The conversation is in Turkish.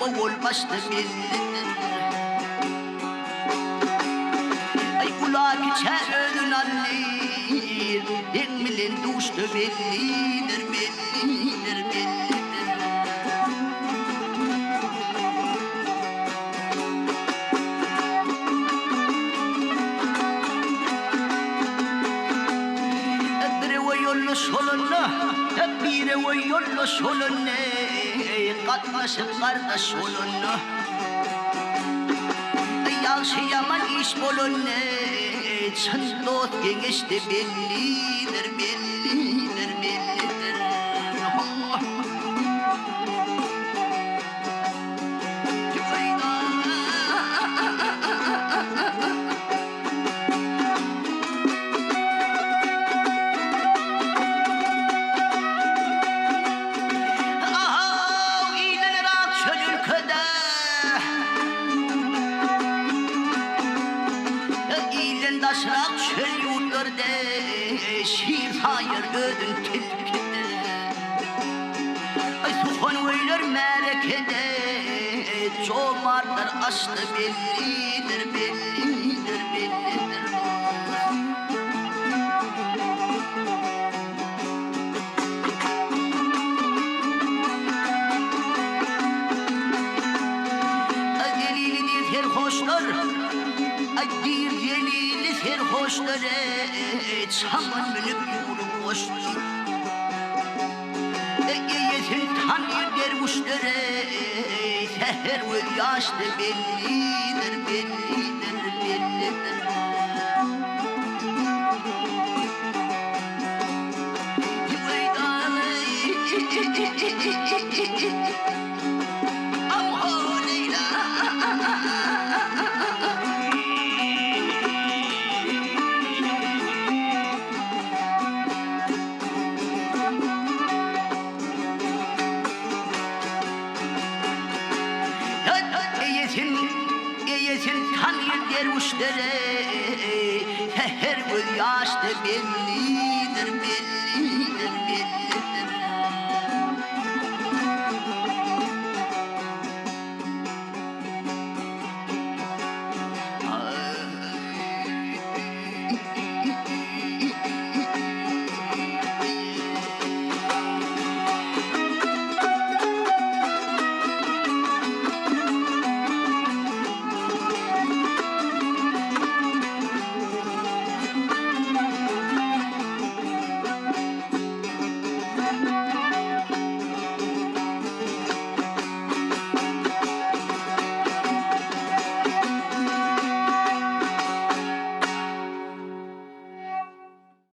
oğul başta bellidir. Ay kulak içer ölün annedir, denmilin duşta bellidir, bellidir, bellidir. Solunna, hep bire ve yollu solunna, katlaşıp kardeş solunna. Yaşayaman iş bolunna, çın dost genişte bellidir, bellidir, bellidir. Daşrak çöl yurtlarda şiir hayır ödün tilkide. Ay sufan veyler merekede çomarlar açtı bellidir, bellidir, bellidir. Ay delilidir her hoşlar, ay bir delili serhoşları çamın minip yürü boşlu. Yetin tanrı dervuşları seher ve yaşlı bellidir, bellidir, bellidir. Amho Leyla. Yesin tanrı dervuşları her bir yaşta bellidir, bellidir, bellidir.